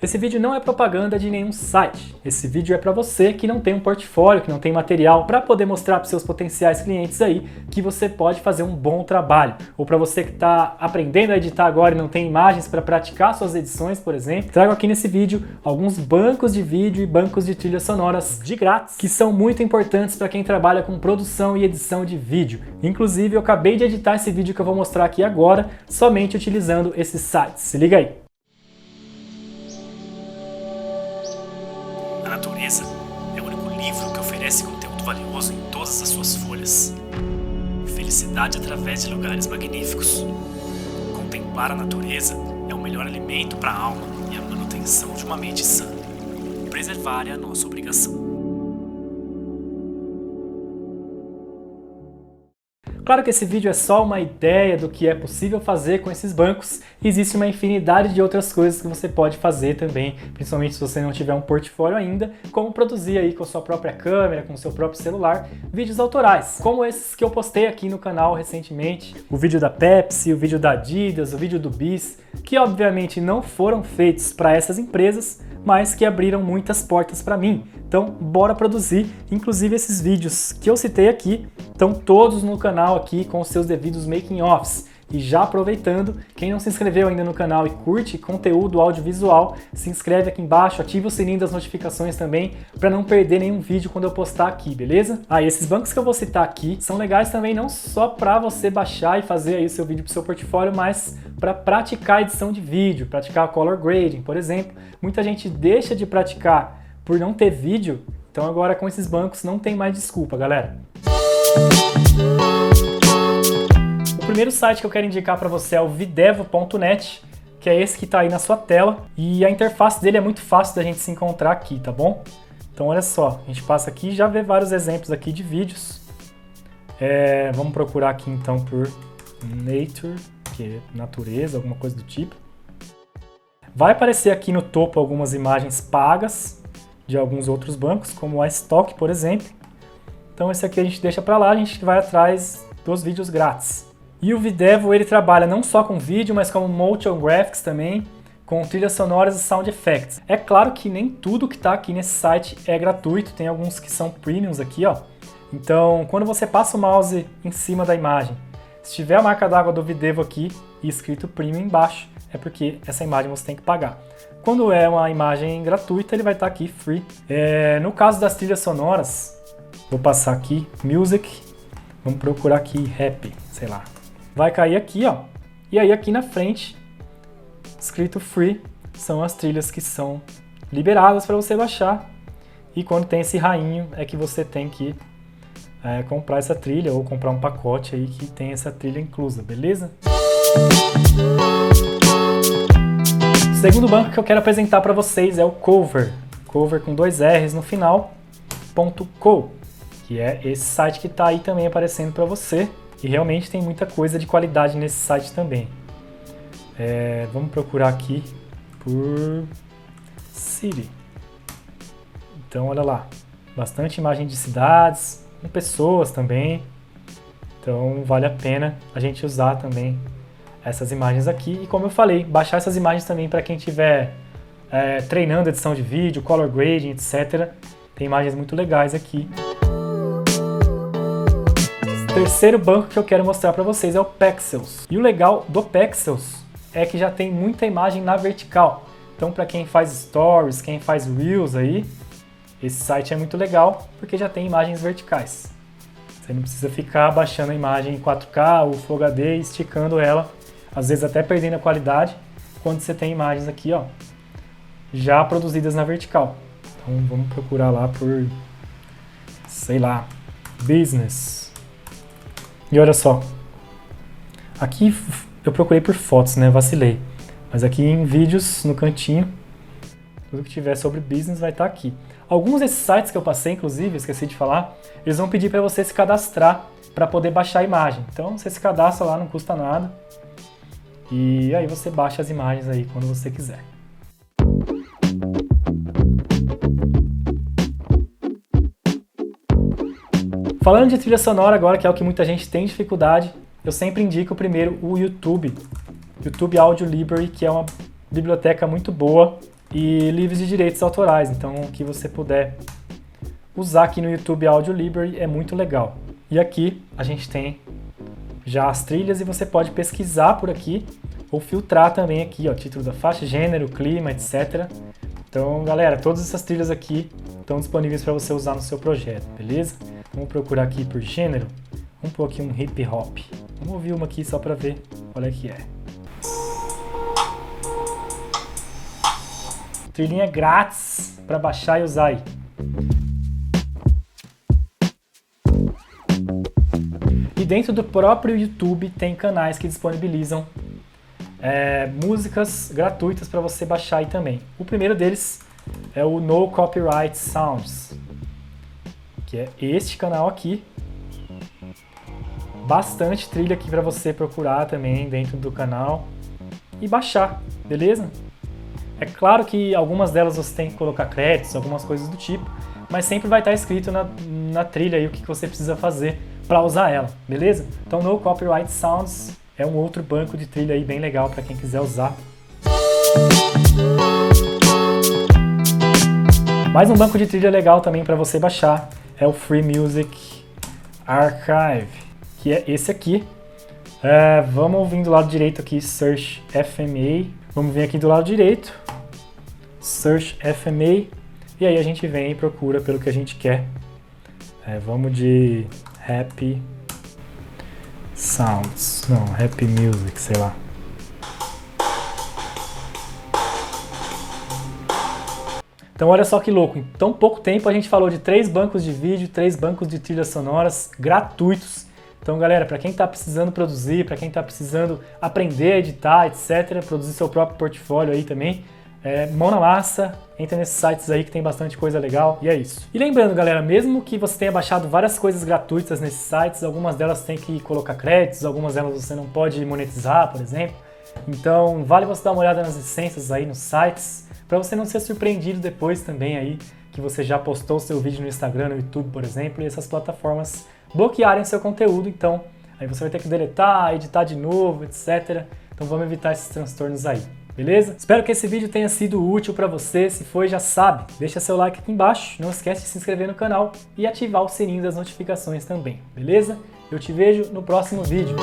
Esse vídeo não é propaganda de nenhum site. Esse vídeo é para você que não tem um portfólio, que não tem material para poder mostrar para os seus potenciais clientes aí que você pode fazer um bom trabalho. Ou para você que está aprendendo a editar agora e não tem imagens para praticar suas edições, por exemplo. Trago aqui nesse vídeo alguns bancos de vídeo e bancos de trilhas sonoras de grátis que são muito importantes para quem trabalha com produção e edição de vídeo. Inclusive, eu acabei de editar esse vídeo que eu vou mostrar aqui agora somente utilizando esses sites. Se liga aí! A natureza é o único livro que oferece conteúdo valioso em todas as suas folhas. Felicidade através de lugares magníficos. Contemplar a natureza é o melhor alimento para a alma e a manutenção de uma mente sã. Preservar é a nossa obrigação. Claro que esse vídeo é só uma ideia do que é possível fazer com esses bancos. Existe uma infinidade de outras coisas que você pode fazer também, principalmente se você não tiver um portfólio ainda, como produzir aí com a sua própria câmera, com o seu próprio celular, vídeos autorais, como esses que eu postei aqui no canal recentemente, o vídeo da Pepsi, o vídeo da Adidas, o vídeo do Bis, que obviamente não foram feitos para essas empresas, mas que abriram muitas portas para mim. Então, bora produzir. Inclusive, esses vídeos que eu citei aqui estão todos no canal aqui com os seus devidos making-offs. E já aproveitando, quem não se inscreveu ainda no canal e curte conteúdo audiovisual, se inscreve aqui embaixo, ativa o sininho das notificações também, para não perder nenhum vídeo quando eu postar aqui, beleza? E esses bancos que eu vou citar aqui são legais também não só para você baixar e fazer aí o seu vídeo para o seu portfólio, mas para praticar edição de vídeo, praticar color grading, por exemplo. Muita gente deixa de praticar por não ter vídeo, então agora com esses bancos não tem mais desculpa, galera. O primeiro site que eu quero indicar para você é o videvo.net, que é esse que está aí na sua tela, e a interface dele é muito fácil da gente se encontrar aqui, tá bom? Então olha só, a gente passa aqui e já vê vários exemplos aqui de vídeos. Vamos procurar aqui então por Nature, que é natureza, alguma coisa do tipo. Vai aparecer aqui no topo algumas imagens pagas de alguns outros bancos, como a iStock, por exemplo. Então esse aqui a gente deixa para lá, a gente vai atrás dos vídeos grátis. E o Videvo, ele trabalha não só com vídeo, mas com motion graphics também, com trilhas sonoras e sound effects. É claro que nem tudo que está aqui nesse site é gratuito, tem alguns que são premiums aqui, ó. Então, quando você passa o mouse em cima da imagem, se tiver a marca d'água do Videvo aqui e escrito premium embaixo, é porque essa imagem você tem que pagar. Quando é uma imagem gratuita, ele vai estar aqui free. No caso das trilhas sonoras, vou passar aqui, music, vamos procurar aqui rap, sei lá. Vai cair aqui, ó, e aí aqui na frente, escrito free, são as trilhas que são liberadas para você baixar. E quando tem esse rainho, é que você tem que comprar essa trilha ou comprar um pacote aí que tem essa trilha inclusa, beleza? O segundo banco que eu quero apresentar para vocês é o Cover. Cover com 2 R's no final, .co, que é esse site que está aí também aparecendo para você. E realmente tem muita coisa de qualidade nesse site também. Vamos procurar aqui por City. Então olha lá, bastante imagem de cidades, com pessoas também. Então vale a pena a gente usar também essas imagens aqui. E como eu falei, baixar essas imagens também para quem estiver treinando edição de vídeo, color grading, etc. Tem imagens muito legais aqui. O terceiro banco que eu quero mostrar para vocês é o Pexels. E o legal do Pexels é que já tem muita imagem na vertical. Então para quem faz stories, quem faz reels aí, esse site é muito legal porque já tem imagens verticais. Você não precisa ficar baixando a imagem em 4K ou Full HD e esticando ela, às vezes até perdendo a qualidade, quando você tem imagens aqui, ó, já produzidas na vertical. Então vamos procurar lá por, sei lá, business. E olha só, aqui eu procurei por fotos, né, vacilei, mas aqui em vídeos, no cantinho, tudo que tiver sobre business vai estar aqui. Alguns desses sites que eu passei, inclusive, esqueci de falar, eles vão pedir para você se cadastrar para poder baixar a imagem. Então você se cadastra lá, não custa nada, e aí você baixa as imagens aí quando você quiser. Falando de trilha sonora agora, que é o que muita gente tem dificuldade, eu sempre indico primeiro o YouTube Audio Library, que é uma biblioteca muito boa e livres de direitos autorais. Então, o que você puder usar aqui no YouTube Audio Library é muito legal. E aqui a gente tem já as trilhas e você pode pesquisar por aqui ou filtrar também aqui, ó, título da faixa, gênero, clima, etc. Então, galera, todas essas trilhas aqui estão disponíveis para você usar no seu projeto, beleza? Vamos procurar aqui por gênero. Vamos pôr aqui um hip hop. Vamos ouvir uma aqui só para ver qual é que é. Trilhinha grátis para baixar e usar aí. E dentro do próprio YouTube tem canais que disponibilizam músicas gratuitas para você baixar aí também. O primeiro deles é o No Copyright Sounds, que é este canal aqui. Bastante trilha aqui para você procurar também dentro do canal e baixar, beleza? É claro que algumas delas você tem que colocar créditos, algumas coisas do tipo, mas sempre vai estar escrito na trilha aí o que você precisa fazer para usar ela, beleza? Então No Copyright Sounds é um outro banco de trilha aí bem legal para quem quiser usar. Mais um banco de trilha legal também para você baixar é o Free Music Archive, que é esse aqui. Vamos vir do lado direito aqui, Search FMA. Vamos vir aqui do lado direito, Search FMA, e aí a gente vem e procura pelo que a gente quer. Vamos de Happy Sounds, não, Happy Music, sei lá. Então olha só que louco, em tão pouco tempo a gente falou de 3 bancos de vídeo, 3 bancos de trilhas sonoras gratuitos. Então galera, para quem está precisando produzir, para quem está precisando aprender a editar, etc., produzir seu próprio portfólio aí também, mão na massa, entra nesses sites aí que tem bastante coisa legal, e é isso. E lembrando galera, mesmo que você tenha baixado várias coisas gratuitas nesses sites, algumas delas tem que colocar créditos, algumas delas você não pode monetizar, por exemplo. Então vale você dar uma olhada nas licenças aí nos sites, para você não ser surpreendido depois também aí, que você já postou seu vídeo no Instagram, no YouTube, por exemplo, e essas plataformas bloquearem seu conteúdo, então aí você vai ter que deletar, editar de novo, etc. Então vamos evitar esses transtornos aí, beleza? Espero que esse vídeo tenha sido útil para você, se foi já sabe, deixa seu like aqui embaixo, não esquece de se inscrever no canal e ativar o sininho das notificações também, beleza? Eu te vejo no próximo vídeo.